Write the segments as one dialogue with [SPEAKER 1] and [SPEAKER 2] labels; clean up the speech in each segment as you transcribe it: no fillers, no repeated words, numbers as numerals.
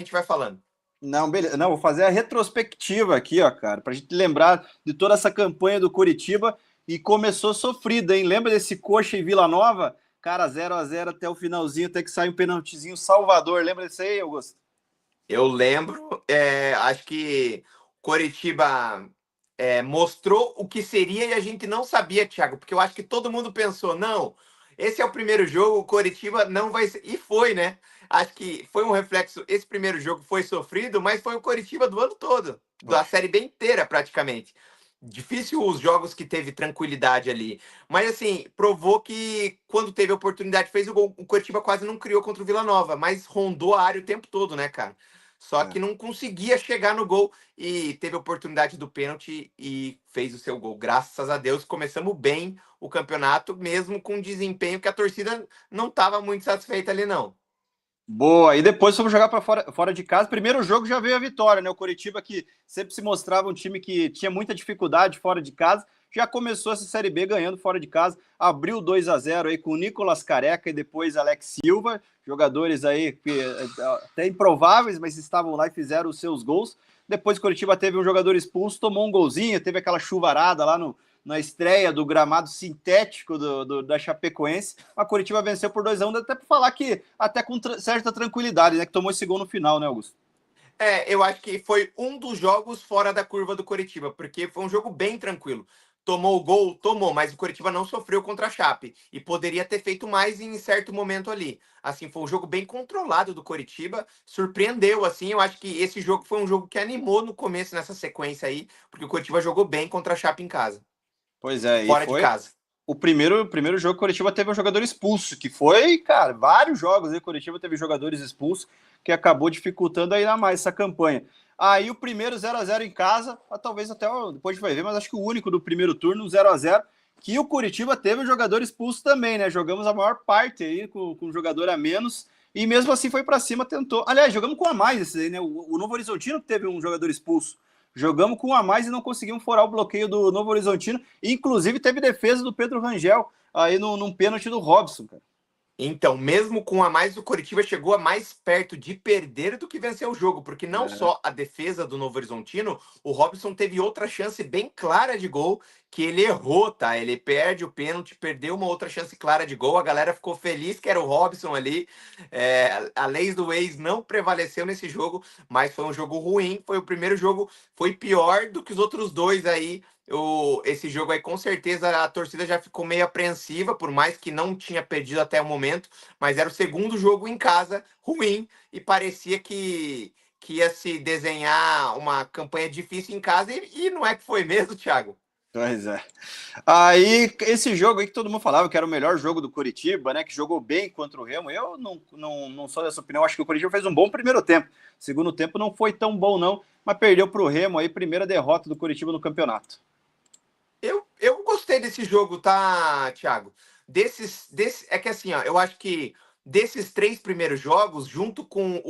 [SPEAKER 1] gente vai falando.
[SPEAKER 2] Não, beleza. Não, vou fazer a retrospectiva aqui, ó, cara, pra gente lembrar de toda essa campanha do Curitiba e começou sofrida, hein? Lembra desse Coxa e Vila Nova? Cara, 0-0 até o finalzinho, até que sai um penaltizinho Salvador. Lembra desse aí, Augusto?
[SPEAKER 1] Eu lembro, acho que Coritiba mostrou o que seria e a gente não sabia, Thiago, porque eu acho que todo mundo pensou, não, esse é o primeiro jogo, o Coritiba não vai ser. E foi, né? Acho que foi um reflexo. Esse primeiro jogo foi sofrido, mas foi o Coritiba do ano todo,
[SPEAKER 2] Foi.
[SPEAKER 1] da Série B inteira, praticamente. Difícil os jogos que teve tranquilidade ali. Mas, assim, provou que quando teve a oportunidade, fez o gol. O Coritiba quase não criou contra o Vila Nova, mas rondou a área o tempo todo, né, cara? Só que
[SPEAKER 2] É.
[SPEAKER 1] não conseguia chegar no gol e teve a oportunidade do pênalti e fez o seu gol. Graças a Deus, começamos bem o campeonato, mesmo com desempenho que a torcida não estava muito satisfeita ali, não.
[SPEAKER 2] Boa, e depois fomos jogar para fora de casa. Primeiro jogo já veio a vitória, né? O Coritiba, que sempre se mostrava um time que tinha muita dificuldade fora de casa, já começou essa Série B ganhando fora de casa, abriu 2-0 aí com o Nicolas Careca e depois Alex Silva, jogadores aí até improváveis, mas estavam lá e fizeram os seus gols. Depois o Coritiba teve um jogador expulso, tomou um golzinho, teve aquela chuvarada lá na estreia do gramado sintético da Chapecoense. A Coritiba venceu por 2-1, até para falar que até com certa tranquilidade, né? Que tomou esse gol no final, né, Augusto?
[SPEAKER 1] Eu acho que foi um dos jogos fora da curva do Coritiba, porque foi um jogo bem tranquilo. Tomou o gol, tomou, mas o Coritiba não sofreu contra a Chape e poderia ter feito mais em certo momento ali. Assim, foi um jogo bem controlado do Coritiba, surpreendeu assim. Eu acho que esse jogo foi um jogo que animou no começo nessa sequência aí, porque o Coritiba jogou bem contra a Chape em casa,
[SPEAKER 2] Pois é, e
[SPEAKER 1] fora de
[SPEAKER 2] foi
[SPEAKER 1] casa.
[SPEAKER 2] o primeiro jogo que o Coritiba teve um jogador expulso, que foi, cara, vários jogos aí o Coritiba teve jogadores expulsos, que acabou dificultando ainda mais essa campanha. Aí o primeiro 0-0 em casa, talvez até depois a gente vai ver, mas acho que o único do primeiro turno, 0-0, que o Coritiba teve um jogador expulso também, né? Jogamos a maior parte aí com um jogador a menos, e mesmo assim foi para cima, tentou. Aliás, jogamos com a mais esse aí, né? O Novo Horizontino teve um jogador expulso. Jogamos com um a mais e não conseguimos furar o bloqueio do Novo Horizontino. Inclusive, teve defesa do Pedro Rangel aí num pênalti do Robson, cara.
[SPEAKER 1] Então, mesmo com a mais, o Coritiba chegou a mais perto de perder do que vencer o jogo, porque não
[SPEAKER 2] É.
[SPEAKER 1] só a defesa do Novo Horizontino, o Robson teve outra chance bem clara de gol que ele errou, tá? Ele perde o pênalti, perdeu uma outra chance clara de gol. A galera ficou feliz que era o Robson ali. A lei do ex não prevaleceu nesse jogo, mas foi um jogo ruim. Foi o primeiro jogo, foi pior do que os outros dois aí. Esse jogo aí, com certeza, a torcida já ficou meio apreensiva, por mais que não tinha perdido até o momento, mas era o segundo jogo em casa ruim e parecia que ia se desenhar uma campanha difícil em casa, e não é que foi mesmo, Thiago?
[SPEAKER 2] Pois é. Aí, esse jogo aí que todo mundo falava que era o melhor jogo do Curitiba, né? Que jogou bem contra o Remo. Eu não sou dessa opinião. Acho que o Curitiba fez um bom primeiro tempo. Segundo tempo não foi tão bom, não. Mas perdeu para o Remo aí, primeira derrota do Curitiba no campeonato.
[SPEAKER 1] Eu gostei desse jogo, tá, Thiago? É que assim, ó, eu acho que desses três primeiros jogos, junto com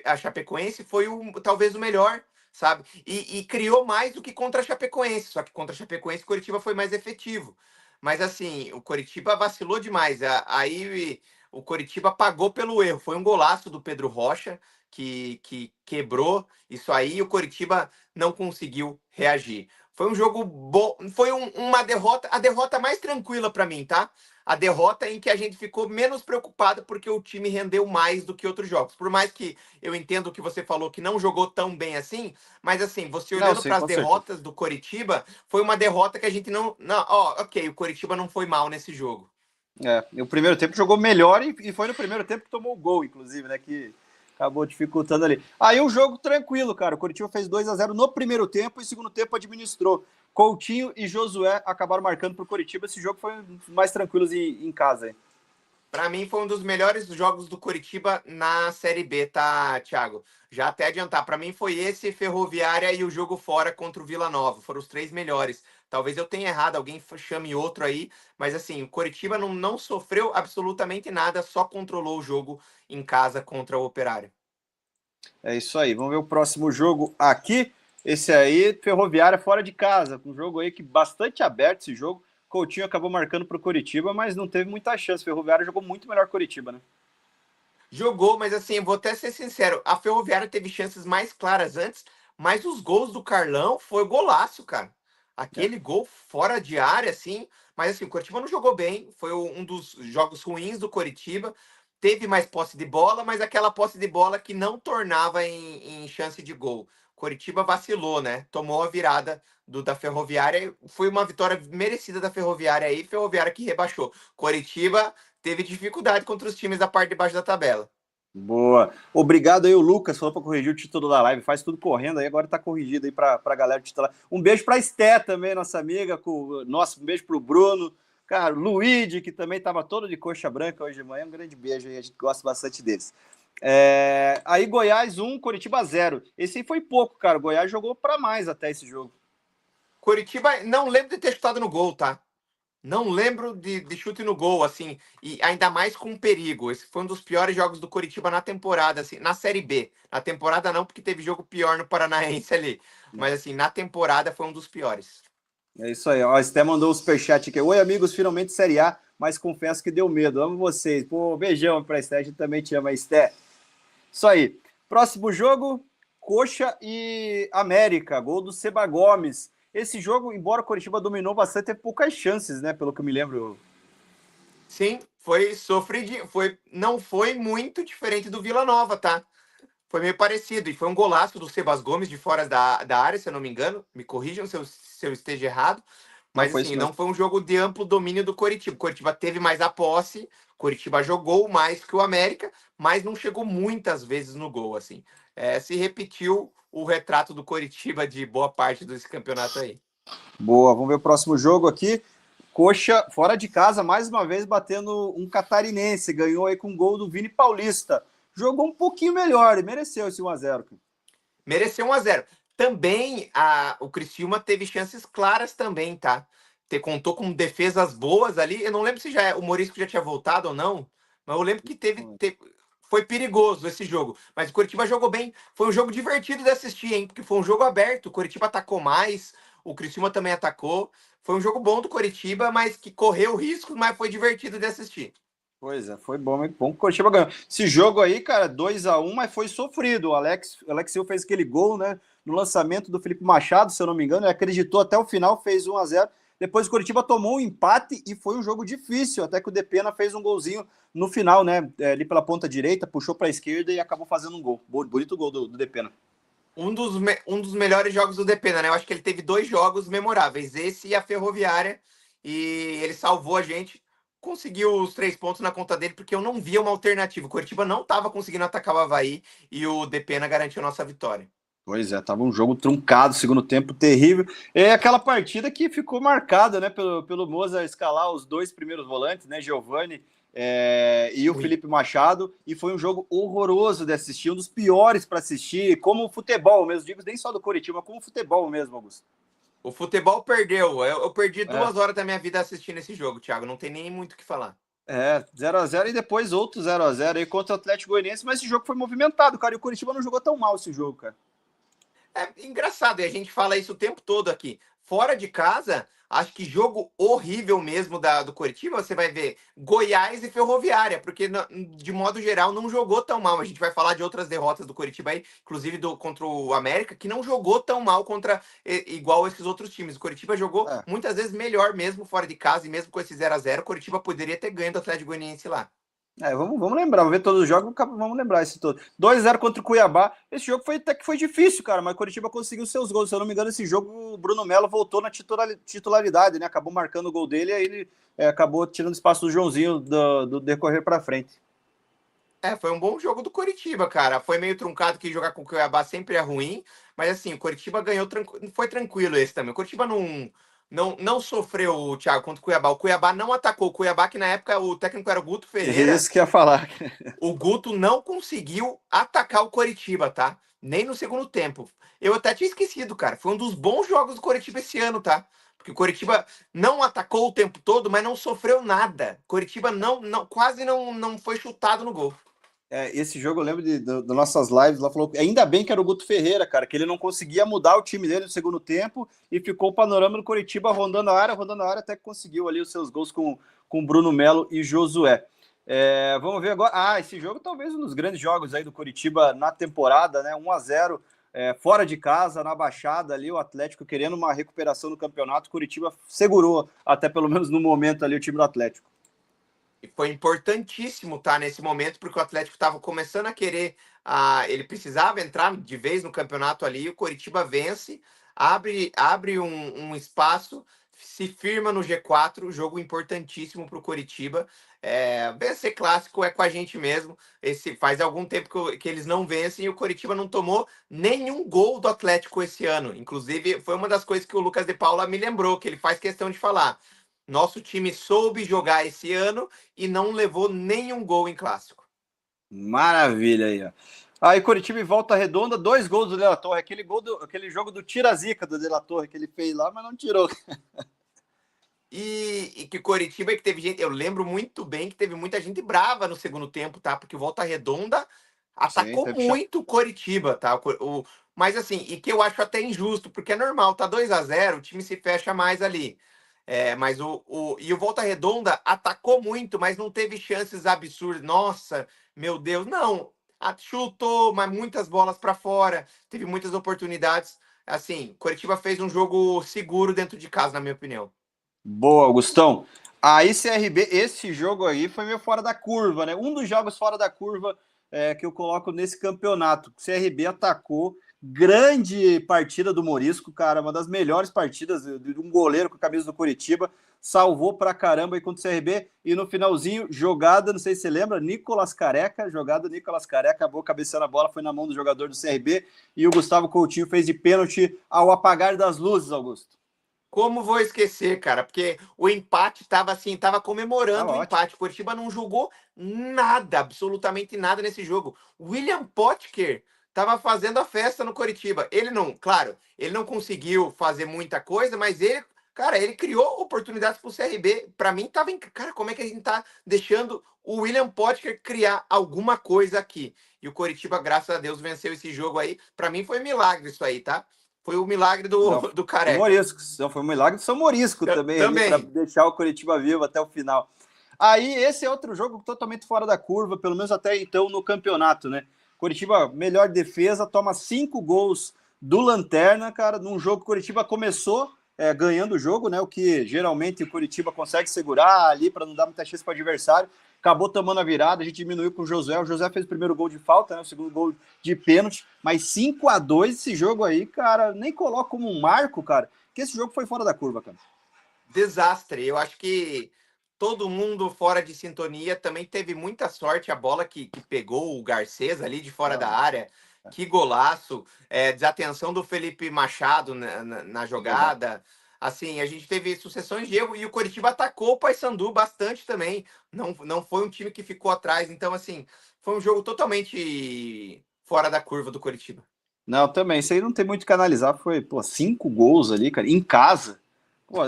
[SPEAKER 1] a Chapecoense, foi talvez o melhor, sabe? E criou mais do que contra a Chapecoense, só que contra a Chapecoense o Coritiba foi mais efetivo. Mas assim, o Coritiba vacilou demais. Aí o Coritiba pagou pelo erro. Foi um golaço do Pedro Rocha que quebrou isso aí e o Coritiba não conseguiu reagir. Foi um jogo bom, foi uma derrota, a derrota mais tranquila para mim, tá? A derrota em que a gente ficou menos preocupado porque o time rendeu mais do que outros jogos. Por mais que eu entendo o que você falou que não jogou tão bem assim, mas assim, você
[SPEAKER 2] Não,
[SPEAKER 1] olhando
[SPEAKER 2] sim,
[SPEAKER 1] para as
[SPEAKER 2] com certeza.
[SPEAKER 1] derrotas do Coritiba, foi uma derrota que a gente não, ó, OK, o Coritiba não foi mal nesse jogo.
[SPEAKER 2] É, e o primeiro tempo jogou melhor e foi no primeiro tempo que tomou o gol, inclusive, né? Que acabou dificultando ali. Aí o jogo tranquilo, cara. O Curitiba fez 2-0 no primeiro tempo e segundo tempo administrou. Coutinho e Josué acabaram marcando pro Curitiba. Esse jogo foi um dos mais tranquilos em casa aí.
[SPEAKER 1] Para mim foi um dos melhores jogos do Coritiba na Série B, tá, Thiago? Já até adiantar, para mim foi esse Ferroviária e o jogo fora contra o Vila Nova, foram os três melhores. Talvez eu tenha errado, alguém chame outro aí, mas assim, o Coritiba não sofreu absolutamente nada, só controlou o jogo em casa contra o Operário.
[SPEAKER 2] É isso aí. Vamos ver o próximo jogo aqui. Esse aí, Ferroviária fora de casa. Um jogo aí que bastante aberto esse jogo. Coutinho acabou marcando pro Curitiba, mas não teve muita chance. Ferroviária jogou muito melhor que Curitiba, né?
[SPEAKER 1] Jogou, mas assim, eu vou até ser sincero, a Ferroviária teve chances mais claras antes, mas os gols do Carlão foi golaço, cara.
[SPEAKER 2] É.
[SPEAKER 1] Aquele gol fora de área, assim, mas assim, o Coritiba não jogou bem, foi um dos jogos ruins do Coritiba. Teve mais posse de bola, mas aquela posse de bola que não tornava em chance de gol. Coritiba vacilou, né? Tomou a virada da Ferroviária. Foi uma vitória merecida da Ferroviária aí, Ferroviária que rebaixou. Coritiba teve dificuldade contra os times da parte de baixo da tabela.
[SPEAKER 2] Boa. Obrigado aí, o Lucas, falou para corrigir o título da live. Faz tudo correndo aí, agora tá corrigido aí para a galera titular. Um beijo para a Esté também, nossa amiga. Nossa, um beijo para o Bruno. Cara, o Luigi, que também estava todo de coxa branca hoje de manhã. Um grande beijo aí, a gente gosta bastante deles. Aí, Goiás 1, Coritiba 0. Esse aí foi pouco, cara. O Goiás jogou para mais até esse jogo.
[SPEAKER 1] Coritiba, não lembro de ter chutado no gol, tá? Não lembro de chute no gol, assim, e ainda mais com perigo. Esse foi um dos piores jogos do Coritiba na temporada, assim, na Série B. Na temporada não, porque teve jogo pior no Paranaense ali. Mas, assim, na temporada foi um dos piores.
[SPEAKER 2] É isso aí, ó. A Esté mandou um superchat aqui. Oi, amigos, finalmente Série A, mas confesso que deu medo. Amo vocês. Pô, beijão pra Esté, a gente também te ama, Esté. Isso aí. Próximo jogo, Coxa e América, gol do Seba Gomes. Esse jogo, embora o Coritiba dominou bastante, teve poucas chances, né? Pelo que eu me lembro.
[SPEAKER 1] Sim, foi sofrido, não foi muito diferente do Vila Nova, tá? Foi meio parecido, e foi um golaço do Sebas Gomes de fora da área, se eu não me engano. Me corrijam se eu esteja errado.
[SPEAKER 2] Não
[SPEAKER 1] Mas
[SPEAKER 2] foi
[SPEAKER 1] assim,
[SPEAKER 2] isso
[SPEAKER 1] não
[SPEAKER 2] mesmo.
[SPEAKER 1] foi um jogo de amplo domínio do Coritiba. O Coritiba teve mais a posse, o Coritiba jogou mais que o América, mas não chegou muitas vezes no gol, assim. Se repetiu o retrato do Coritiba de boa parte desse campeonato aí.
[SPEAKER 2] Boa, vamos ver o próximo jogo aqui. Coxa, fora de casa, mais uma vez batendo um catarinense. Ganhou aí com um gol do Vini Paulista. Jogou um pouquinho melhor e mereceu esse 1-0.
[SPEAKER 1] Mereceu 1-0. Também o Criciúma teve chances claras também, tá? Contou com defesas boas ali. Eu não lembro se o Morisco já tinha voltado ou não, mas eu lembro que foi perigoso esse jogo. Mas o Curitiba jogou bem. Foi um jogo divertido de assistir, hein? Porque foi um jogo aberto. O Curitiba atacou mais, o Criciúma também atacou. Foi um jogo bom do Curitiba, mas que correu risco, mas foi divertido de assistir.
[SPEAKER 2] Pois é, foi bom, bom que o Coritiba ganhou. Esse jogo aí, cara, 2-1, mas foi sofrido. O Alex Silva fez aquele gol, né? No lançamento do Felipe Machado, se eu não me engano, ele acreditou até o final, fez 1-0. Depois o Coritiba tomou um empate e foi um jogo difícil, até que o Depena fez um golzinho no final, né? Ali pela ponta direita, puxou para a esquerda e acabou fazendo um gol. Bonito gol do Depena.
[SPEAKER 1] Um dos melhores jogos do Depena, né? Eu acho que ele teve dois jogos memoráveis, esse e a Ferroviária, e ele salvou a gente, conseguiu os 3 pontos na conta dele, porque eu não via uma alternativa. O Coritiba não estava conseguindo atacar o Avaí e o Depena garantiu a nossa vitória.
[SPEAKER 2] Pois é, tava um jogo truncado, segundo tempo terrível. É aquela partida que ficou marcada, né, pelo Moza escalar os dois primeiros volantes, né, Giovani e o
[SPEAKER 1] Sim.
[SPEAKER 2] Felipe Machado, e foi um jogo horroroso de assistir, um dos piores para assistir, como futebol mesmo, digo nem só do Coritiba, mas como futebol mesmo, Augusto.
[SPEAKER 1] O futebol perdeu. Eu perdi
[SPEAKER 2] É,
[SPEAKER 1] 2 horas da minha vida assistindo esse jogo, Thiago. Não tem nem muito o que falar.
[SPEAKER 2] 0-0 e depois outro 0-0 aí contra o Atlético Goianiense, mas esse jogo foi movimentado, cara, e o Coritiba não jogou tão mal esse jogo, cara.
[SPEAKER 1] É engraçado, e a gente fala isso o tempo todo aqui. Fora de casa, acho que jogo horrível mesmo do Coritiba, você vai ver Goiás e Ferroviária, porque de modo geral não jogou tão mal. A gente vai falar de outras derrotas do Coritiba aí, inclusive contra o América, que não jogou tão mal igual esses outros times. O Coritiba jogou
[SPEAKER 2] É.
[SPEAKER 1] muitas vezes melhor mesmo fora de casa e mesmo com esse 0-0, o Coritiba poderia ter ganho do Atlético Goianiense lá.
[SPEAKER 2] Vamos lembrar, vamos ver todos os jogos, vamos lembrar esse todo. 2-0 contra o Cuiabá. Esse jogo até que foi difícil, cara, mas o Coritiba conseguiu seus gols. Se eu não me engano, esse jogo o Bruno Melo voltou na titularidade, né? Acabou marcando o gol dele e aí ele acabou tirando espaço do Joãozinho do decorrer para frente.
[SPEAKER 1] Foi um bom jogo do Coritiba, cara. Foi meio truncado que jogar com o Cuiabá sempre é ruim, mas assim, o Coritiba ganhou, foi tranquilo esse também. O Coritiba não sofreu, Thiago, contra o Cuiabá. O Cuiabá não atacou. O Cuiabá, que na época o técnico era o Guto
[SPEAKER 2] É
[SPEAKER 1] Ferreira,
[SPEAKER 2] isso que eu ia falar.
[SPEAKER 1] o Guto não conseguiu atacar o Coritiba, tá? Nem no segundo tempo. Eu até tinha esquecido, cara. Foi um dos bons jogos do Coritiba esse ano, tá? Porque o Coritiba não atacou o tempo todo, mas não sofreu nada. Coritiba quase não foi chutado no gol.
[SPEAKER 2] Esse jogo eu lembro das nossas lives, lá falou, ainda bem que era o Guto Ferreira, cara, que ele não conseguia mudar o time dele no segundo tempo e ficou o panorama do Coritiba rondando a área, até que conseguiu ali os seus gols com Bruno Melo e Josué. Vamos ver agora. Esse jogo talvez um dos grandes jogos aí do Coritiba na temporada, né? 1-0 fora de casa, na Baixada ali, o Atlético querendo uma recuperação no campeonato. O Coritiba segurou, até pelo menos no momento ali, o time do Atlético.
[SPEAKER 1] E foi importantíssimo estar nesse momento, porque o Atlético estava começando a querer. Ele precisava entrar de vez no campeonato ali. O Coritiba vence, abre um espaço, se firma no G4. Jogo importantíssimo para o Coritiba. Vencer clássico é com a gente mesmo. Faz algum tempo que eles não vencem e o Coritiba não tomou nenhum gol do Atlético esse ano. Inclusive, foi uma das coisas que o Lucas de Paula me lembrou, que ele faz questão de falar. Nosso time soube jogar esse ano e não levou nenhum gol em clássico.
[SPEAKER 2] Maravilha aí, ó. Aí Coritiba em Volta Redonda, 2 gols do De La Torre, aquele jogo do tira-zica do De La Torre que ele fez lá, mas não tirou.
[SPEAKER 1] E que Coritiba que teve gente, eu lembro muito bem que teve muita gente brava no segundo tempo, tá? Porque o Volta Redonda
[SPEAKER 2] Sim,
[SPEAKER 1] atacou muito o Coritiba, tá? Mas assim, e que eu acho até injusto, porque é normal, tá 2-0, o time se fecha mais ali. Mas e o Volta Redonda atacou muito, mas não teve chances absurdas. Nossa, meu Deus, não. Chutou, mas muitas bolas para fora, teve muitas oportunidades. Assim, Coritiba fez um jogo seguro dentro de casa, na minha opinião.
[SPEAKER 2] Boa, Augustão. Aí CRB, esse jogo aí foi meio fora da curva, né? Um dos jogos fora da curva que eu coloco nesse campeonato. CRB atacou, grande partida do Morisco, cara, uma das melhores partidas de um goleiro com a camisa do Coritiba, salvou pra caramba aí contra o CRB, e no finalzinho, jogada, não sei se você lembra, Nicolas Careca, acabou cabeceando a bola, foi na mão do jogador do CRB, e o Gustavo Coutinho fez de pênalti ao apagar das luzes, Augusto.
[SPEAKER 1] Como vou esquecer, cara? Porque o empate tava assim, tava comemorando
[SPEAKER 2] Tava
[SPEAKER 1] o
[SPEAKER 2] ótimo.
[SPEAKER 1] empate. O Coritiba não jogou nada, absolutamente nada nesse jogo. William Potker tava fazendo a festa no Coritiba. Ele não, claro, ele não conseguiu fazer muita coisa, mas ele, cara, ele criou oportunidades pro CRB. Para mim tava, cara, como é que a gente tá deixando o William Potker criar alguma coisa aqui? E o Coritiba, graças a Deus, venceu esse jogo aí. Para mim foi um milagre isso aí, tá? Foi o milagre
[SPEAKER 2] Não,
[SPEAKER 1] do
[SPEAKER 2] do
[SPEAKER 1] Careca.
[SPEAKER 2] Morisco. Não, foi um milagre do São Morisco também ali para
[SPEAKER 1] Também.
[SPEAKER 2] deixar o Coritiba vivo até o final. Aí esse é outro jogo totalmente fora da curva, pelo menos até então no campeonato, né? Coritiba, melhor defesa, toma 5 gols do Lanterna, cara, num jogo que o Coritiba começou ganhando o jogo, né? O que geralmente o Coritiba consegue segurar ali para não dar muita chance para o adversário. Acabou tomando a virada, a gente diminuiu com o José. O José fez o primeiro gol de falta, né? O segundo gol de pênalti, mas 5-2 esse jogo aí, cara, nem coloco como um marco, cara, que esse jogo foi fora da curva, cara.
[SPEAKER 1] Desastre. Eu acho que todo mundo fora de sintonia também teve muita sorte. A bola que pegou o Garcês ali de fora da
[SPEAKER 2] Não,
[SPEAKER 1] área. Que golaço. Desatenção do Felipe Machado na
[SPEAKER 2] é verdade.
[SPEAKER 1] jogada. Assim, a gente teve sucessões de erro e o Coritiba atacou o Paysandu bastante também. Não foi um time que ficou atrás. Então, assim, foi um jogo totalmente fora da curva do Coritiba.
[SPEAKER 2] Não, também, isso aí não tem muito que analisar, foi, pô, 5 gols ali, cara, em casa. Pô,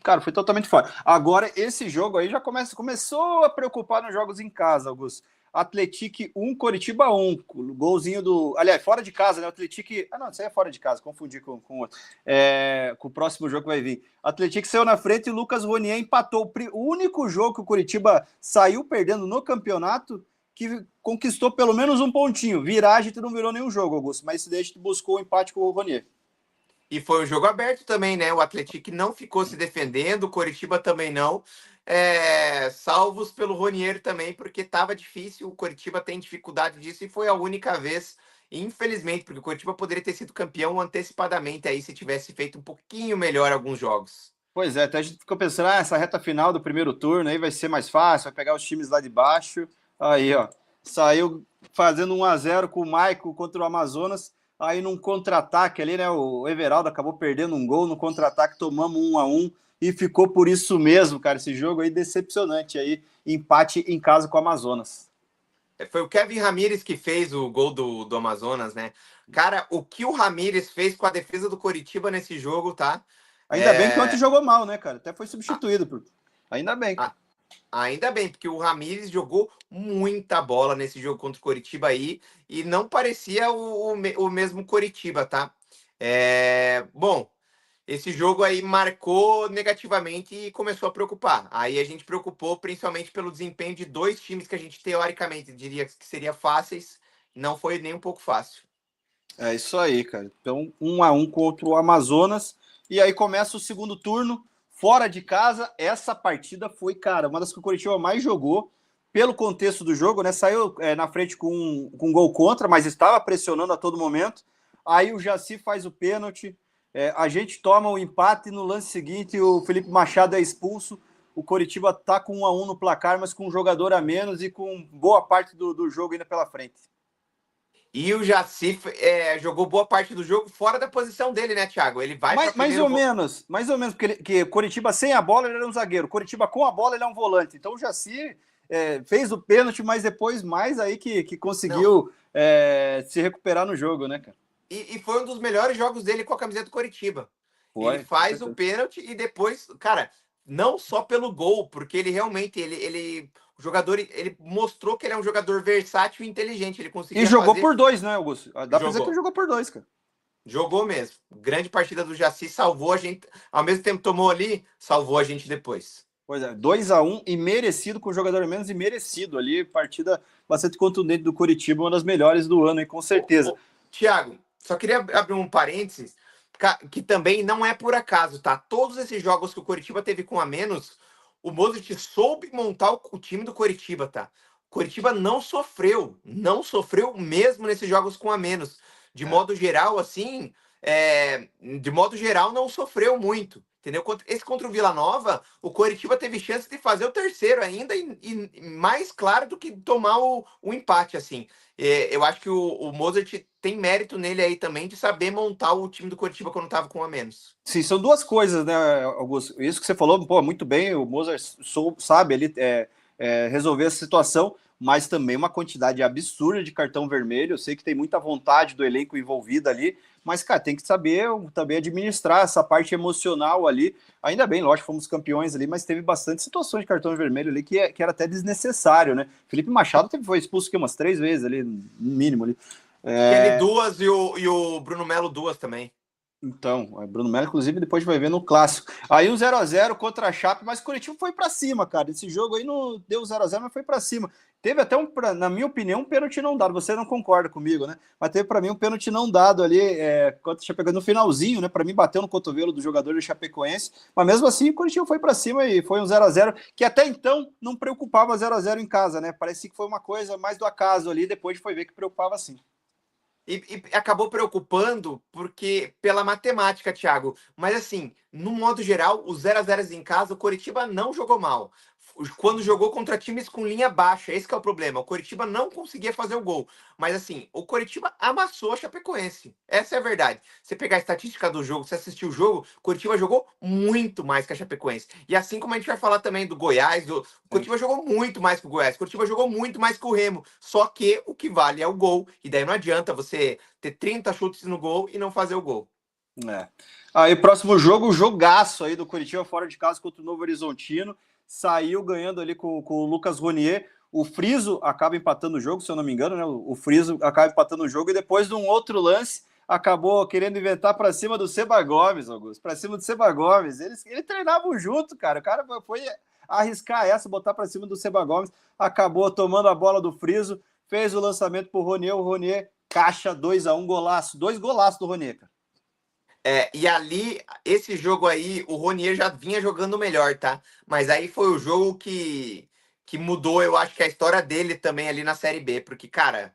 [SPEAKER 2] cara, foi totalmente fora. Agora, esse jogo aí já começou a preocupar nos jogos em casa, Augusto. Atlético 1, Coritiba 1. Golzinho do. Aliás, fora de casa, né? Atlético. Ah, não, isso aí é fora de casa, confundi com outro. Com o próximo jogo que vai vir. Atlético saiu na frente e o Lucas Ronier empatou. O único jogo que o Coritiba saiu perdendo no campeonato, que conquistou pelo menos um pontinho. Viragem, tu não virou nenhum jogo, Augusto, mas esse daí a gente buscou o empate com o Ronier.
[SPEAKER 1] E foi um jogo aberto também, né? O Atlético não ficou se defendendo, o Coritiba também não. Salvos pelo Ronier também, porque estava difícil. O Coritiba tem dificuldade disso e foi a única vez, infelizmente, porque o Coritiba poderia ter sido campeão antecipadamente aí se tivesse feito um pouquinho melhor alguns jogos.
[SPEAKER 2] Pois é, até a gente ficou pensando, essa reta final do primeiro turno aí vai ser mais fácil, vai pegar os times lá de baixo. Aí, ó, saiu fazendo 1-0 com o Maico contra o Amazonas. Aí num contra-ataque ali, né? O Everaldo acabou perdendo um gol no contra-ataque, tomamos 1-1 e ficou por isso mesmo, cara. Esse jogo aí decepcionante aí, empate em casa com o Amazonas.
[SPEAKER 1] Foi o Kevin Ramírez que fez o gol do Amazonas, né? Cara, o que o Ramírez fez com a defesa do Coritiba nesse jogo, tá?
[SPEAKER 2] Ainda bem que ontem
[SPEAKER 1] É,
[SPEAKER 2] jogou mal, né, cara? Até foi
[SPEAKER 1] a-
[SPEAKER 2] substituído. Ainda bem.
[SPEAKER 1] a- Ainda bem, porque o Ramires jogou muita bola nesse jogo contra o Coritiba aí e não parecia o mesmo Coritiba, tá? Bom, esse jogo aí marcou negativamente e começou a preocupar. Aí a gente preocupou principalmente pelo desempenho de dois times que a gente teoricamente diria que seria fáceis, não foi nem um pouco fácil.
[SPEAKER 2] É isso aí, cara. Então, 1-1 contra o Amazonas. E aí começa o segundo turno, fora de casa. Essa partida foi, cara, uma das que o Coritiba mais jogou, pelo contexto do jogo, né? Saiu na frente com um gol contra, mas estava pressionando a todo momento. Aí o Jaci faz o pênalti. A gente toma o empate. No lance seguinte, o Felipe Machado é expulso. O Coritiba tá com 1-1 no placar, mas com um jogador a menos e com boa parte do jogo ainda pela frente.
[SPEAKER 1] E o Jaci jogou boa parte do jogo fora da posição dele, né, Thiago? Ele vai para
[SPEAKER 2] Mais
[SPEAKER 1] primeiro.
[SPEAKER 2] ou menos, mais ou menos, porque Coritiba sem a bola ele era um zagueiro, Coritiba com a bola ele é um volante. Então o Jaci fez o pênalti, mas depois mais aí que
[SPEAKER 1] Não.
[SPEAKER 2] conseguiu se recuperar no jogo, né, cara?
[SPEAKER 1] E foi um dos melhores jogos dele com a camiseta do Coritiba. Ele
[SPEAKER 2] Foi, com
[SPEAKER 1] faz o
[SPEAKER 2] certeza.
[SPEAKER 1] pênalti e depois, cara, não só pelo gol, porque ele realmente, o jogador, ele mostrou que ele é um jogador versátil e inteligente. Ele
[SPEAKER 2] E
[SPEAKER 1] conseguia
[SPEAKER 2] jogou
[SPEAKER 1] fazer,
[SPEAKER 2] por dois, né, Augusto? Dá pra dizer que ele
[SPEAKER 1] jogou.
[SPEAKER 2] jogou por dois, cara.
[SPEAKER 1] Jogou mesmo. Grande partida do Jaci, salvou a gente. Ao mesmo tempo tomou ali, salvou a gente depois.
[SPEAKER 2] Pois é, 2-1 e merecido com o jogador a menos e merecido ali. Partida bastante contundente do Coritiba, uma das melhores do ano, e com certeza.
[SPEAKER 1] Tiago, só queria abrir um parênteses, que também não é por acaso, tá? Todos esses jogos que o Coritiba teve com a menos, o Mozart soube montar o time do Coritiba, tá? O Coritiba não sofreu mesmo nesses jogos com a menos. De
[SPEAKER 2] É.
[SPEAKER 1] modo geral, assim, de modo geral, não sofreu muito. Entendeu? Esse contra o Vila Nova, o Coritiba teve chance de fazer o terceiro ainda e mais claro do que tomar o empate, assim. Eu acho que o Mozart tem mérito nele aí também de saber montar o time do Coritiba quando tava com um a menos.
[SPEAKER 2] Sim, são duas coisas, né, Augusto? Isso que você falou, pô, muito bem, o Mozart sabe ele resolver essa situação, mas também uma quantidade absurda de cartão vermelho. Eu sei que tem muita vontade do elenco envolvido ali, mas, cara, tem que saber também administrar essa parte emocional ali. Ainda bem, lógico, fomos campeões ali, mas teve bastante situações de cartão vermelho ali que era até desnecessário, né? Felipe Machado foi expulso aqui umas 3 vezes ali, no mínimo ali.
[SPEAKER 1] Kelly duas e o Bruno Melo duas também.
[SPEAKER 2] Então, o Bruno Melo, inclusive, depois vai ver no clássico. Aí um 0x0 contra a Chape, mas o Coritiba foi para cima, cara. Esse jogo aí não deu 0x0, mas foi para cima. Teve até na minha opinião, um pênalti não dado. Você não concorda comigo, né? Mas teve para mim um pênalti não dado ali, contra o Chapecoense no finalzinho, né? Para mim, bateu no cotovelo do jogador do Chapecoense. Mas mesmo assim, o Coritiba foi para cima e foi um 0x0, que até então não preocupava 0x0 em casa, né? Parecia que foi uma coisa mais do acaso ali, depois foi ver que preocupava sim.
[SPEAKER 1] E acabou preocupando porque pela matemática, Thiago. Mas assim, no modo geral, os 0x0 em casa, o Coritiba não jogou mal. Quando jogou contra times com linha baixa, esse que é o problema. O Coritiba não conseguia fazer o gol. Mas assim, o Coritiba amassou a Chapecoense. Essa é a verdade. Você pegar a estatística do jogo, você assistir o jogo, o Coritiba jogou muito mais que a Chapecoense. E assim como a gente vai falar também do Goiás, o Coritiba jogou muito mais que o Goiás. O Coritiba jogou muito mais que o Remo. Só que o que vale é o gol. E daí não adianta você ter 30 chutes no gol e não fazer o gol.
[SPEAKER 2] É. Aí, próximo jogo, o jogaço aí do Coritiba fora de casa contra o Novo Horizontino. Saiu ganhando ali com o Lucas Ronier. O Friso acaba empatando o jogo, se eu não me engano, né? O Friso acaba empatando o jogo e depois de um outro lance acabou querendo inventar para cima do Seba Gomes, Augusto. Para cima do Seba Gomes. Eles treinavam junto, cara. O cara foi arriscar essa, botar para cima do Seba Gomes. Acabou tomando a bola do Friso, fez o lançamento pro Ronier. O Ronier caixa 2-1, golaço. 2 golaços do Ronier, cara.
[SPEAKER 1] E ali, esse jogo aí, o Ronier já vinha jogando melhor, tá? Mas aí foi o jogo que mudou, eu acho que a história dele também ali na Série B. Porque, cara,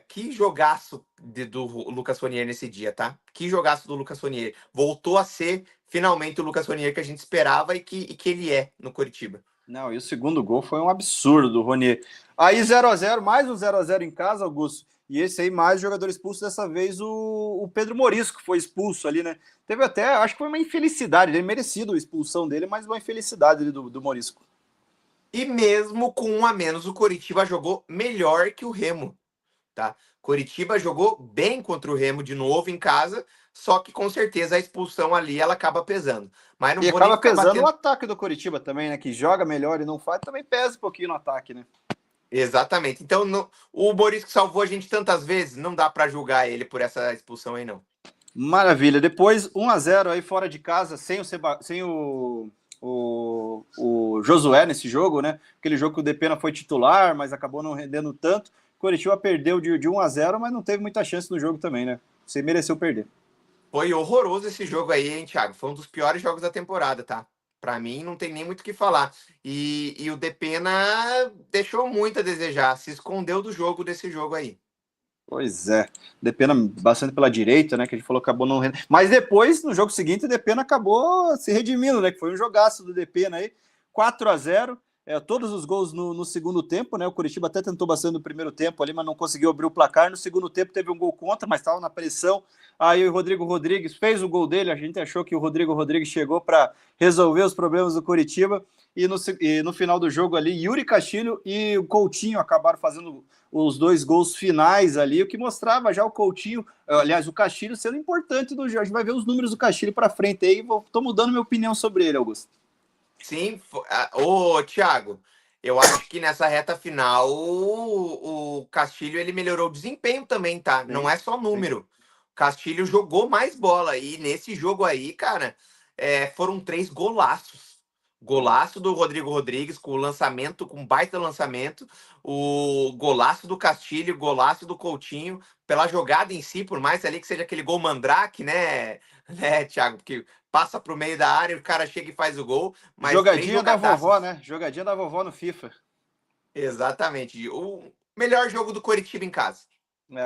[SPEAKER 1] que jogaço do Lucas Ronier nesse dia, tá? Que jogaço do Lucas Ronier. Voltou a ser, finalmente, o Lucas Ronier que a gente esperava e que ele é no Coritiba.
[SPEAKER 2] Não, e o segundo gol foi um absurdo do Ronier. Aí 0x0, mais um 0x0 em casa, Augusto. E esse aí, mais jogador expulso, dessa vez o Pedro Morisco foi expulso ali, né? Teve até, acho que foi uma infelicidade, ele merecido a expulsão dele, mas uma infelicidade ali do Morisco.
[SPEAKER 1] E mesmo com um a menos, o Coritiba jogou melhor que o Remo, tá? Coritiba jogou bem contra o Remo de novo em casa, só que com certeza a expulsão ali ela acaba pesando. Mas não
[SPEAKER 2] E
[SPEAKER 1] vou nem
[SPEAKER 2] acaba
[SPEAKER 1] ficar
[SPEAKER 2] pesando o
[SPEAKER 1] batendo.
[SPEAKER 2] ataque do Coritiba também, né? Que joga melhor e não faz, também pesa um pouquinho no ataque, né?
[SPEAKER 1] Exatamente. Então, o Boris que salvou a gente tantas vezes, não dá para julgar ele por essa expulsão aí, não.
[SPEAKER 2] Maravilha. Depois, 1-0 aí fora de casa, sem o Josué nesse jogo, né? Aquele jogo que o Depena foi titular, mas acabou não rendendo tanto. Coritiba perdeu de 1-0, mas não teve muita chance no jogo também, né? Você mereceu perder.
[SPEAKER 1] Foi horroroso esse jogo aí, hein, Thiago? Foi um dos piores jogos da temporada, tá? Pra mim, não tem nem muito o que falar. E o Depena deixou muito a desejar, se escondeu do jogo desse jogo aí.
[SPEAKER 2] Pois é, Depena bastante pela direita, né? Que a gente falou que acabou não rendendo. Mas depois, no jogo seguinte, o Depena acabou se redimindo, né? Que foi um jogaço do Depena aí, 4-0. Todos os gols no segundo tempo, né? O Curitiba até tentou bastante no primeiro tempo ali, mas não conseguiu abrir o placar. No segundo tempo teve um gol contra, mas estava na pressão. Aí o Rodrigo Rodrigues fez o gol dele. A gente achou que o Rodrigo Rodrigues chegou para resolver os problemas do Curitiba. E no final do jogo ali, Yuri Castilho e o Coutinho acabaram fazendo os dois gols finais ali, o que mostrava já o Coutinho, aliás, o Castilho sendo importante do jogo. A gente vai ver os números do Castilho para frente aí. Estou mudando minha opinião sobre ele, Augusto.
[SPEAKER 1] Sim, ô Thiago, eu acho que nessa reta final o Castilho ele melhorou o desempenho também, tá? Não
[SPEAKER 2] Sim,
[SPEAKER 1] é só
[SPEAKER 2] sim.
[SPEAKER 1] número. O Castilho jogou mais bola e nesse jogo aí, cara, foram três golaços. Golaço do Rodrigo Rodrigues com o lançamento, com baita lançamento, o golaço do Castilho, golaço do Coutinho, pela jogada em si, por mais ali que seja aquele gol mandrake, né, né, Thiago? Porque passa pro meio da área, o cara chega e faz o gol, mas três
[SPEAKER 2] Jogadinha da vovó,
[SPEAKER 1] jogadaços.
[SPEAKER 2] né? Jogadinha da vovó no FIFA.
[SPEAKER 1] Exatamente. O melhor jogo do Coritiba em casa.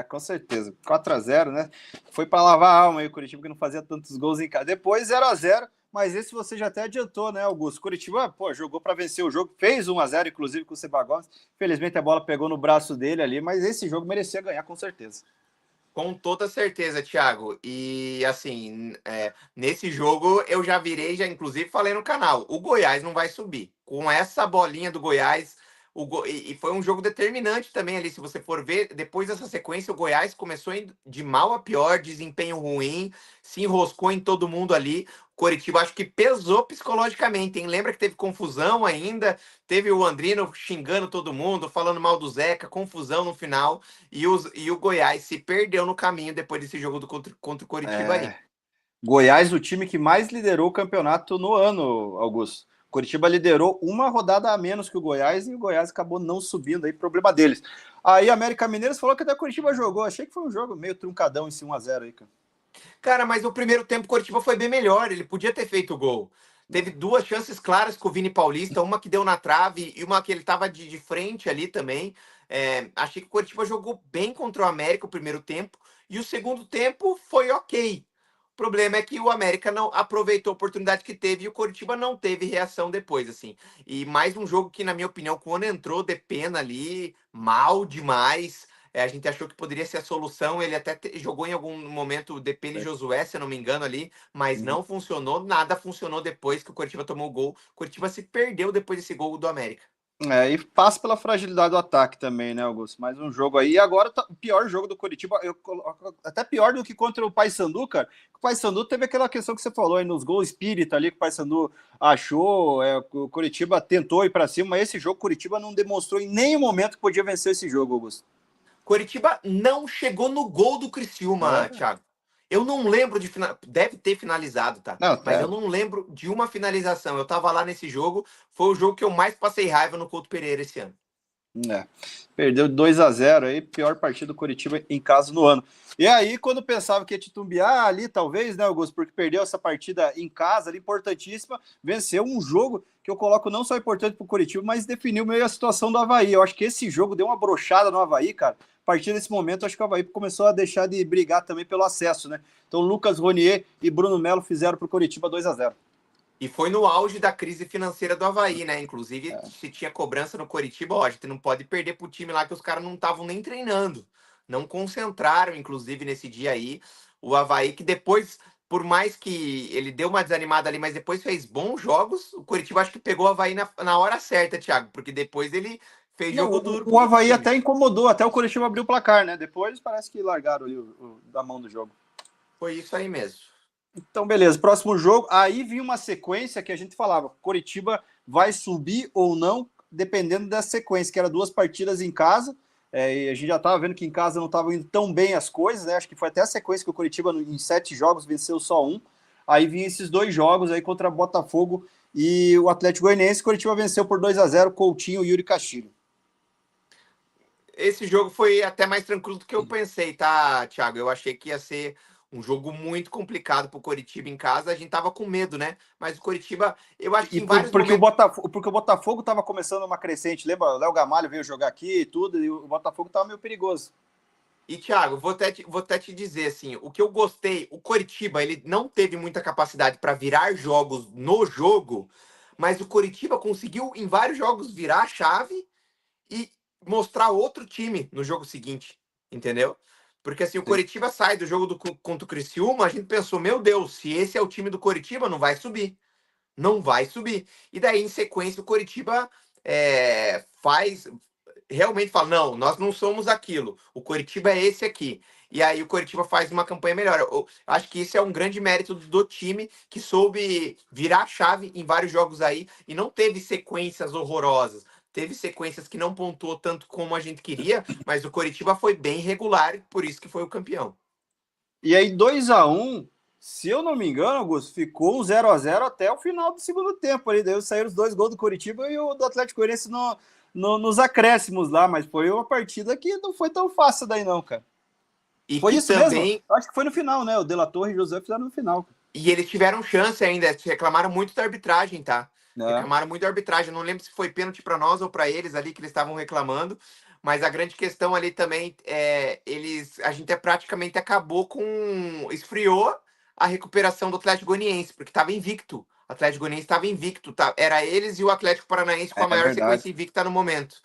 [SPEAKER 2] Com certeza. 4-0, né? Foi para lavar a alma aí o Curitiba, que não fazia tantos gols em casa. Depois 0-0, mas esse você já até adiantou, né, Augusto? Curitiba, pô, jogou para vencer o jogo, fez 1-0, inclusive com o Seba Gomes. Felizmente a bola pegou no braço dele ali, mas esse jogo merecia ganhar com certeza.
[SPEAKER 1] Com toda certeza, Thiago. E assim, nesse jogo eu já virei, já inclusive falei no canal, o Goiás não vai subir. Com essa bolinha do Goiás, e foi um jogo determinante também ali, se você for ver, depois dessa sequência, o Goiás começou de mal a pior, desempenho ruim, se enroscou em todo mundo ali. O Coritiba acho que pesou psicologicamente, hein? Lembra que teve confusão ainda, teve o Andrino xingando todo mundo, falando mal do Zeca, confusão no final. E o Goiás se perdeu no caminho depois desse jogo contra o Coritiba aí.
[SPEAKER 2] Goiás, o time que mais liderou o campeonato no ano, Augusto. Curitiba liderou uma rodada a menos que o Goiás e o Goiás acabou não subindo aí, problema deles. Aí América Mineiros falou que até o Curitiba jogou. Achei que foi um jogo meio truncadão esse 1-0 aí, cara.
[SPEAKER 1] Cara, mas o primeiro tempo o Coritiba foi bem melhor. Ele podia ter feito o gol. Teve duas chances claras com o Vini Paulista, uma que deu na trave e uma que ele tava de frente ali também. Achei que o Coritiba jogou bem contra o América o primeiro tempo e o segundo tempo foi ok. O problema é que o América não aproveitou a oportunidade que teve e o Coritiba não teve reação depois, assim. E mais um jogo que, na minha opinião, quando entrou Depena ali, mal demais. A gente achou que poderia ser a solução. Ele até jogou em algum momento Depena e Josué, se eu não me engano, ali, mas
[SPEAKER 2] Uhum.
[SPEAKER 1] não funcionou. Nada funcionou depois que o Coritiba tomou o gol. O Coritiba se perdeu depois desse gol do América.
[SPEAKER 2] E passa pela fragilidade do ataque também, né, Augusto? Mais um jogo aí. E agora o pior jogo do Curitiba, eu coloco até pior do que contra o Paysandu, cara. O Paysandu teve aquela questão que você falou aí nos gols espírita ali que o Paysandu achou, o Curitiba tentou ir para cima, mas esse jogo o Curitiba não demonstrou em nenhum momento que podia vencer esse jogo, Augusto.
[SPEAKER 1] Coritiba não chegou no gol do Criciúma,
[SPEAKER 2] É.
[SPEAKER 1] Thiago. Eu não lembro de deve ter finalizado, tá?
[SPEAKER 2] Não,
[SPEAKER 1] Mas eu não lembro de uma finalização. Eu tava lá nesse jogo, foi o jogo que eu mais passei raiva no Couto Pereira esse ano.
[SPEAKER 2] É. Perdeu 2-0 aí, pior partida do Curitiba em casa no ano. E aí, quando pensava que ia titubear ali, talvez, né, Augusto, porque perdeu essa partida em casa, ali, importantíssima, venceu um jogo que eu coloco não só importante para o Curitiba, mas definiu meio a situação do Avaí. Eu acho que esse jogo deu uma brochada no Avaí, cara. A partir desse momento, acho que o Avaí começou a deixar de brigar também pelo acesso, né? Então, Lucas Ronier e Bruno Melo fizeram para o Curitiba 2-0.
[SPEAKER 1] E foi no auge da crise financeira do Avaí, né? Inclusive, se tinha cobrança no Coritiba, ó, a gente não pode perder pro time lá que os caras não estavam nem treinando. Não concentraram, inclusive, nesse dia aí. O Avaí, que depois, por mais que ele deu uma desanimada ali, mas depois fez bons jogos, o Coritiba acho que pegou o Avaí na hora certa, Thiago, porque depois ele fez
[SPEAKER 2] Não,
[SPEAKER 1] jogo
[SPEAKER 2] o,
[SPEAKER 1] duro
[SPEAKER 2] o
[SPEAKER 1] com o
[SPEAKER 2] Avaí
[SPEAKER 1] time.
[SPEAKER 2] até incomodou, até o Curitiba abriu o placar, né? Depois parece que largaram ali da mão do jogo.
[SPEAKER 1] Foi isso aí mesmo.
[SPEAKER 2] Então, beleza. Próximo jogo. Aí vinha uma sequência que a gente falava: Coritiba vai subir ou não, dependendo da sequência, que era duas partidas em casa. E a gente já estava vendo que em casa não estavam indo tão bem as coisas, né? Acho que foi até a sequência que o Coritiba, em 7 jogos, venceu só um. Aí vinha esses 2 jogos aí contra Botafogo e o Atlético Goianiense. O Coritiba venceu por 2-0, Coutinho e Yuri Castilho.
[SPEAKER 1] Esse jogo foi até mais tranquilo do que eu pensei, tá, Thiago? Eu achei que ia ser um jogo muito complicado pro Coritiba em casa. A gente tava com medo, né? Mas o Coritiba, eu acho que em vários momentos.
[SPEAKER 2] Porque o Botafogo estava começando uma crescente. Lembra? O Léo Gamalho veio jogar aqui e tudo, e o Botafogo estava meio perigoso.
[SPEAKER 1] E, Thiago, vou até te dizer assim, o que eu gostei, o Coritiba, ele não teve muita capacidade para virar jogos no jogo, mas o Coritiba conseguiu em vários jogos virar a chave e mostrar outro time no jogo seguinte, entendeu? Porque assim, o
[SPEAKER 2] Sim.
[SPEAKER 1] Coritiba sai do jogo contra o Criciúma, a gente pensou, meu Deus, se esse é o time do Coritiba, não vai subir. Não vai subir. E daí, em sequência, o Coritiba faz, realmente fala, não, nós não somos aquilo. O Coritiba é esse aqui. E aí o Coritiba faz uma campanha melhor. Eu acho que esse é um grande mérito do time que soube virar a chave em vários jogos aí e não teve sequências horrorosas. Teve sequências que não pontuou tanto como a gente queria, mas o Coritiba foi bem regular, por isso que foi o campeão.
[SPEAKER 2] E aí, 2-1, se eu não me engano, Augusto, ficou um 0-0 até o final do segundo tempo ali. Daí saíram os 2 gols do Coritiba e o do Atlético Goianiense nos acréscimos lá, mas foi uma partida que não foi tão fácil daí, não, cara.
[SPEAKER 1] E
[SPEAKER 2] Foi
[SPEAKER 1] que
[SPEAKER 2] isso mesmo?
[SPEAKER 1] também
[SPEAKER 2] Acho que foi no final, né? O De La Torre e o José fizeram no final.
[SPEAKER 1] E eles tiveram chance ainda, reclamaram muito da arbitragem, tá?
[SPEAKER 2] Né?
[SPEAKER 1] Reclamaram muito da arbitragem. Não lembro se foi pênalti para nós ou para eles ali que eles estavam reclamando, mas a grande questão ali também é a gente praticamente acabou com esfriou a recuperação do Atlético Goianiense, porque estava invicto. O Atlético Goianiense estava invicto, tá? Era eles e o Atlético Paranaense com a
[SPEAKER 2] É
[SPEAKER 1] maior
[SPEAKER 2] verdade.
[SPEAKER 1] sequência invicta no momento.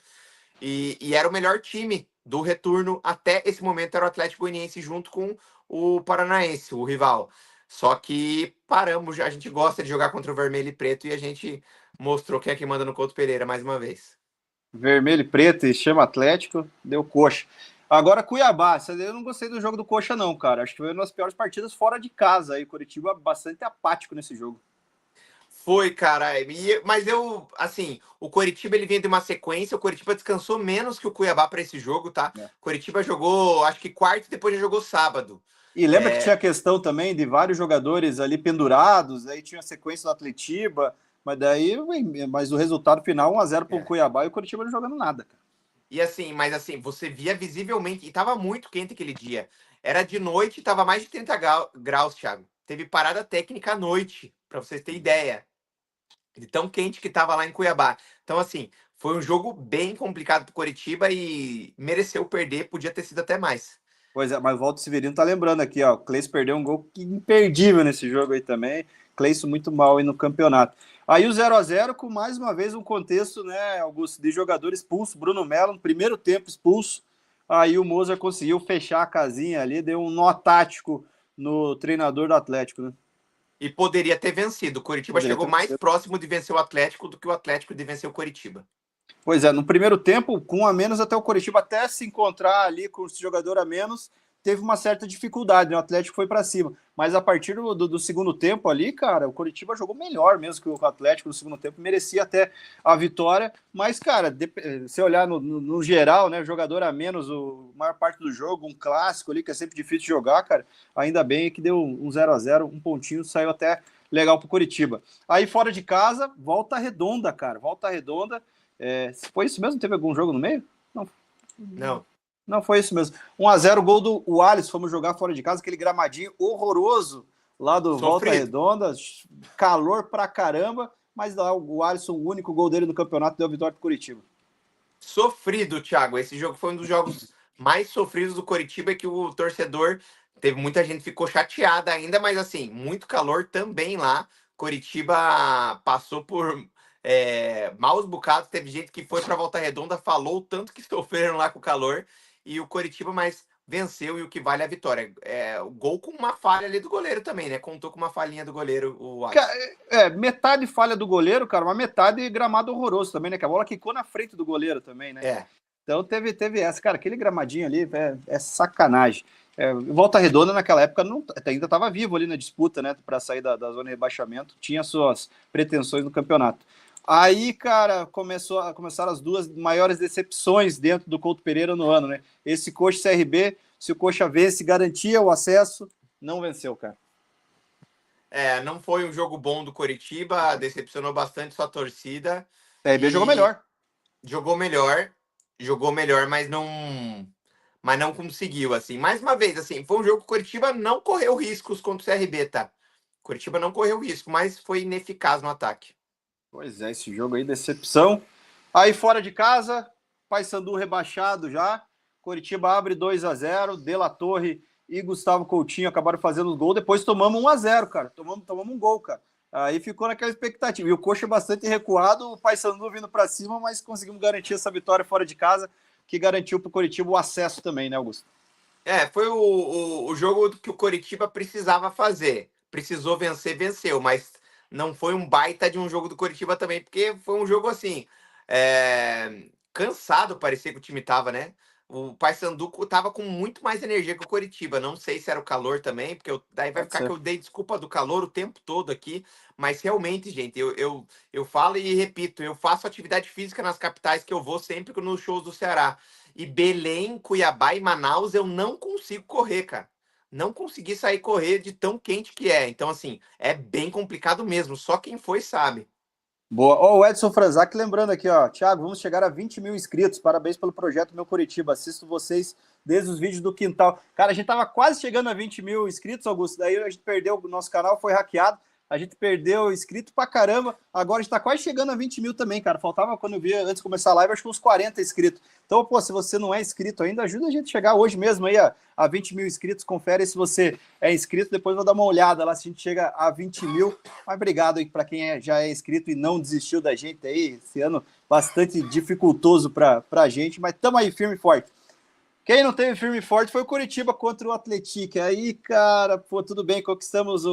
[SPEAKER 1] E era o melhor time do retorno até esse momento, era o Atlético Goianiense junto com o Paranaense, o rival. Só que paramos, a gente gosta de jogar contra o vermelho e preto e a gente mostrou quem é que manda no Couto Pereira mais uma vez.
[SPEAKER 2] Vermelho e preto e chama Atlético, deu coxa. Agora Cuiabá, eu não gostei do jogo do coxa não, cara. Acho que foi uma das piores partidas fora de casa aí. Curitiba bastante apático nesse jogo.
[SPEAKER 1] Foi, cara. Mas eu, assim, o Coritiba ele vinha de uma sequência. O Coritiba descansou menos que o Cuiabá para esse jogo, tá?
[SPEAKER 2] É.
[SPEAKER 1] O Coritiba jogou, acho que quarto e depois já jogou sábado.
[SPEAKER 2] E lembra que tinha
[SPEAKER 1] É,
[SPEAKER 2] a questão também de vários jogadores ali pendurados, aí tinha a sequência do Atletiba, mas o resultado final 1-0 para o
[SPEAKER 1] é.
[SPEAKER 2] Cuiabá e o Curitiba não jogando nada, cara.
[SPEAKER 1] E assim, mas assim, você via visivelmente, e tava muito quente aquele dia. Era de noite, tava mais de 30 graus, Thiago. Teve parada técnica à noite, para vocês terem ideia. De tão quente que tava lá em Cuiabá. Então, assim, foi um jogo bem complicado pro Coritiba e mereceu perder, podia ter sido até mais.
[SPEAKER 2] Pois é, mas o Walter Severino tá lembrando aqui, ó, o Cleiton perdeu um gol imperdível nesse jogo aí também. Cleiton muito mal aí no campeonato. Aí o 0-0 com mais uma vez um contexto, né, Augusto, de jogador expulso, Bruno Melo no primeiro tempo expulso. Aí o Moza conseguiu fechar a casinha ali, deu um nó tático no treinador do Atlético, né?
[SPEAKER 1] E poderia ter vencido. O Coritiba
[SPEAKER 2] Poderia
[SPEAKER 1] chegou
[SPEAKER 2] ter
[SPEAKER 1] mais
[SPEAKER 2] vencido.
[SPEAKER 1] próximo de vencer o Atlético do que o Atlético de vencer o Coritiba.
[SPEAKER 2] Pois é, no primeiro tempo, com um a menos, até o Coritiba até se encontrar ali com esse jogador a menos, teve uma certa dificuldade, né? O Atlético foi para cima. Mas a partir do segundo tempo ali, cara, o Coritiba jogou melhor mesmo que o Atlético no segundo tempo, merecia até a vitória. Mas, cara, se olhar no geral, né? Jogador a menos, a maior parte do jogo, um clássico ali que é sempre difícil de jogar, cara, ainda bem que deu um 0-0, um pontinho, saiu até legal pro Coritiba. Aí fora de casa, Volta Redonda, cara, Volta Redonda. Foi isso mesmo? Teve algum jogo no meio? Não.
[SPEAKER 1] Não.
[SPEAKER 2] Não, foi isso mesmo. 1-0, gol do Alisson. Fomos jogar fora de casa, aquele gramadinho horroroso lá do Volta
[SPEAKER 1] Sofrido.
[SPEAKER 2] Redonda. Calor pra caramba, mas lá o Alisson, o único gol dele no campeonato, deu a vitória pro Curitiba.
[SPEAKER 1] Sofrido, Thiago. Esse jogo foi um dos jogos mais sofridos do Coritiba, que o torcedor teve muita gente que ficou chateada ainda, mas assim, muito calor também lá. Coritiba passou por maus bocados. Teve gente que foi para Volta Redonda, falou o tanto que sofreram lá com o calor, e o Coritiba mais venceu, e o que vale é a vitória. O gol com uma falha ali do goleiro também, né? Contou com uma falhinha do goleiro, o Alisson.
[SPEAKER 2] Metade falha do goleiro, cara, uma metade gramado horroroso também, né? Que a bola quicou na frente do goleiro também, né?
[SPEAKER 1] É.
[SPEAKER 2] Então teve essa, cara, aquele gramadinho ali é sacanagem. Volta Redonda naquela época ainda estava vivo ali na disputa, né, para sair da zona de rebaixamento, tinha suas pretensões no campeonato. Aí, cara, começaram as duas maiores decepções dentro do Couto Pereira no ano, né? Esse Coxa e CRB, se o Coxa vence, garantia o acesso, não venceu, cara.
[SPEAKER 1] Não foi um jogo bom do Coritiba, decepcionou bastante sua torcida
[SPEAKER 2] CRB jogou
[SPEAKER 1] e
[SPEAKER 2] melhor.
[SPEAKER 1] jogou melhor, mas não conseguiu, assim. Mais uma vez, assim, foi um jogo que o Coritiba não correu riscos contra o CRB, tá? Coritiba não correu risco, mas foi ineficaz no ataque.
[SPEAKER 2] Pois é, esse jogo aí, decepção. Aí fora de casa, Paysandu rebaixado já. Coritiba abre 2-0. De La Torre e Gustavo Coutinho acabaram fazendo os gols. Depois tomamos 1-0, cara. Tomamos um gol, cara. Aí ficou naquela expectativa. E o Coxa bastante recuado, o Paysandu vindo para cima, mas conseguimos garantir essa vitória fora de casa, que garantiu para o Coritiba o acesso também, né, Augusto?
[SPEAKER 1] Foi o jogo que o Coritiba precisava fazer. Precisou vencer, venceu, mas não foi um baita de um jogo do Coritiba também, porque foi um jogo assim, cansado parecia que o time tava, né? O Paysandu tava com muito mais energia que o Coritiba. Não sei se era o calor também, porque daí vai
[SPEAKER 2] Pode
[SPEAKER 1] ficar que
[SPEAKER 2] ser.
[SPEAKER 1] eu dei desculpa do calor o tempo todo aqui, mas realmente, gente, eu falo e repito, eu faço atividade física nas capitais que eu vou sempre nos shows do Ceará. E Belém, Cuiabá e Manaus eu não consigo correr, cara. Não consegui sair correr de tão quente que é. Então, assim, é bem complicado mesmo. Só quem foi sabe.
[SPEAKER 2] Boa. Ó, o Edson Franzac lembrando aqui, ó. Thiago, vamos chegar a 20 mil inscritos. Parabéns pelo projeto Meu Curitiba. Assisto vocês desde os vídeos do quintal. Cara, a gente tava quase chegando a 20 mil inscritos, Augusto. Daí a gente perdeu, o nosso canal foi hackeado. A gente perdeu inscrito pra caramba. Agora a gente tá quase chegando a 20 mil também, cara. Faltava, quando eu vi antes de começar a live, acho que uns 40 inscritos. Então, pô, se você não é inscrito ainda, ajuda a gente a chegar hoje mesmo aí a 20 mil inscritos. Confere se você é inscrito. Depois vou dar uma olhada lá se a gente chega a 20 mil. Mas obrigado aí para quem já é inscrito e não desistiu da gente aí. Esse ano bastante dificultoso para a gente, mas estamos aí firme e forte. Quem não teve firme e forte foi o Coritiba contra o Atlético. Aí, cara, pô, tudo bem, conquistamos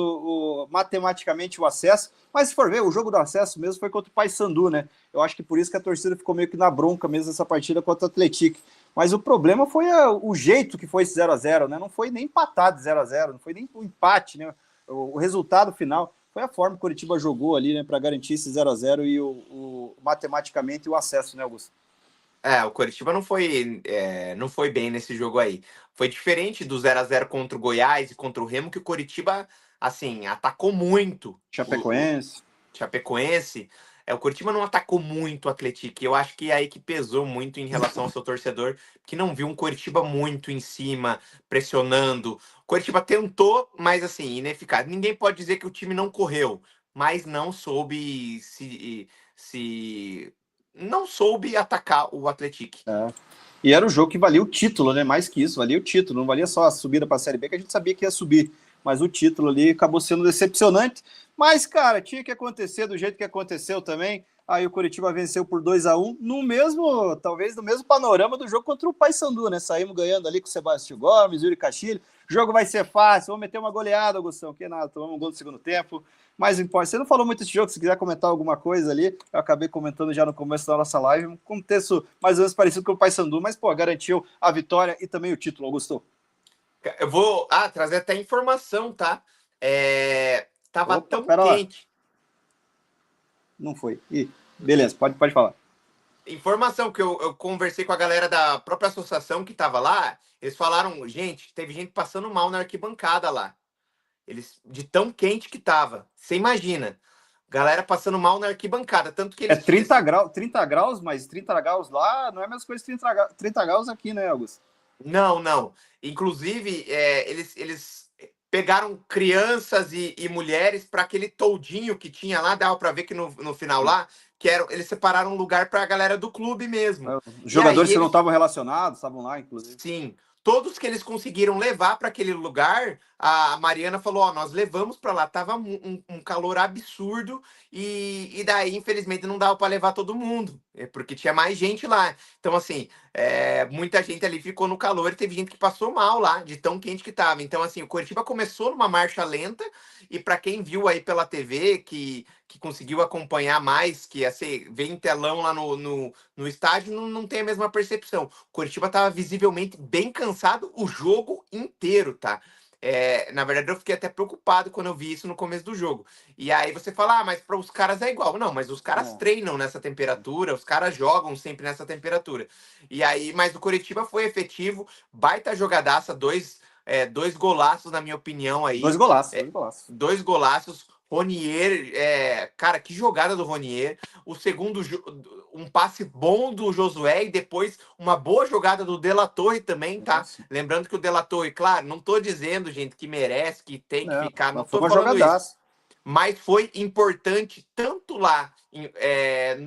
[SPEAKER 2] matematicamente o acesso. Mas se for ver, o jogo do acesso mesmo foi contra o Paysandu, né? Eu acho que por isso que a torcida ficou meio que na bronca mesmo essa partida contra o Atlético. Mas o problema foi o jeito que foi esse 0-0, né? Não foi nem empatado 0-0, não foi nem o empate, né? O resultado final foi a forma que o Coritiba jogou ali, né, para garantir esse 0-0 e matematicamente o acesso, né, Augusto?
[SPEAKER 1] O Coritiba não foi bem nesse jogo aí. Foi diferente do 0-0 contra o Goiás e contra o Remo, que o Coritiba, assim, atacou muito o
[SPEAKER 2] Chapecoense.
[SPEAKER 1] Chapecoense. O Coritiba não atacou muito o Atlético. Eu acho que é aí que pesou muito em relação ao seu torcedor, que não viu um Coritiba muito em cima, pressionando. O Coritiba tentou, mas assim, ineficaz. Ninguém pode dizer que o time não correu, mas não soube se não soube atacar o Atlético.
[SPEAKER 2] É. E era o jogo que valia o título, né? Mais que isso, valia o título. Não valia só a subida para a Série B, que a gente sabia que ia subir. Mas o título ali acabou sendo decepcionante. Mas, cara, tinha que acontecer do jeito que aconteceu também. Aí o Coritiba venceu por 2-1 no mesmo, talvez no mesmo panorama do jogo contra o Paysandu, né? Saímos ganhando ali com o Sebastião Gomes, Yuri Castilho. O jogo vai ser fácil, vamos meter uma goleada, Augustão. Que nada, tomamos um gol no segundo tempo. Mas importa, você não falou muito desse jogo, se quiser comentar alguma coisa ali, eu acabei comentando já no começo da nossa live, um contexto mais ou menos parecido com o Paysandu, mas, pô, garantiu a vitória e também o título, Augusto.
[SPEAKER 1] Eu vou trazer até informação, tá? Tava
[SPEAKER 2] Opa,
[SPEAKER 1] tão
[SPEAKER 2] pera lá.
[SPEAKER 1] quente.
[SPEAKER 2] Não foi. Ih, beleza, pode falar.
[SPEAKER 1] Informação que eu conversei com a galera da própria associação que tava lá. Eles falaram, gente, teve gente passando mal na arquibancada lá. De tão quente que tava. Você imagina. Galera passando mal na arquibancada. Tanto que
[SPEAKER 2] É
[SPEAKER 1] eles.
[SPEAKER 2] 30 graus, mas 30 graus lá não é a mesma coisa que 30 graus aqui, né, Augusto?
[SPEAKER 1] Não, não. Inclusive, eles pegaram crianças e mulheres para aquele toldinho que tinha lá, dava para ver que no final lá, eles separaram um lugar para a galera do clube mesmo.
[SPEAKER 2] Os
[SPEAKER 1] E aí
[SPEAKER 2] jogadores que não
[SPEAKER 1] eles
[SPEAKER 2] estavam relacionados estavam lá, inclusive.
[SPEAKER 1] Sim, todos que eles conseguiram levar para aquele lugar, a Mariana falou: Ó, nós levamos para lá, tava um calor absurdo e daí, infelizmente, não dava para levar todo mundo, porque tinha mais gente lá. Então, assim, muita gente ali ficou no calor e teve gente que passou mal lá, de tão quente que tava. Então, assim, o Coritiba começou numa marcha lenta e para quem viu aí pela TV, que conseguiu acompanhar mais, que assim, ver em telão lá no estádio, não tem a mesma percepção. O Coritiba estava visivelmente bem cansado o jogo inteiro, tá? Na verdade, eu fiquei até preocupado quando eu vi isso no começo do jogo. E aí você fala, mas para os caras é igual. Não, mas os caras
[SPEAKER 2] É.
[SPEAKER 1] treinam nessa temperatura, os caras jogam sempre nessa temperatura. E aí, mas o Coritiba foi efetivo, baita jogadaça, dois golaços, na minha opinião,
[SPEAKER 2] Dois
[SPEAKER 1] aí.
[SPEAKER 2] golaços,
[SPEAKER 1] É,
[SPEAKER 2] dois golaços.
[SPEAKER 1] dois golaços. Ronier, cara, que jogada do Ronier. O segundo, um passe bom do Josué e depois uma boa jogada do De La Torre também, tá?
[SPEAKER 2] Nossa.
[SPEAKER 1] Lembrando que o De La Torre, claro, não tô dizendo, gente, que merece, que tem que
[SPEAKER 2] Não,
[SPEAKER 1] ficar, não
[SPEAKER 2] mas foi
[SPEAKER 1] tô
[SPEAKER 2] uma
[SPEAKER 1] falando isso.
[SPEAKER 2] jogadaça.
[SPEAKER 1] Mas foi importante tanto lá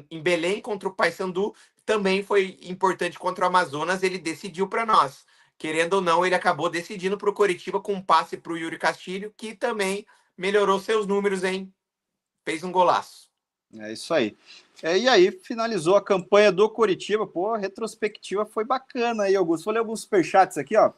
[SPEAKER 1] em Belém contra o Paysandu, também foi importante contra o Amazonas, ele decidiu para nós. Querendo ou não, ele acabou decidindo para o Coritiba com um passe para o Yuri Castilho, que também melhorou seus números, hein? Fez um golaço.
[SPEAKER 2] É isso aí. E aí, finalizou a campanha do Coritiba. Pô, a retrospectiva foi bacana aí, Augusto. Vou ler alguns superchats aqui, ó.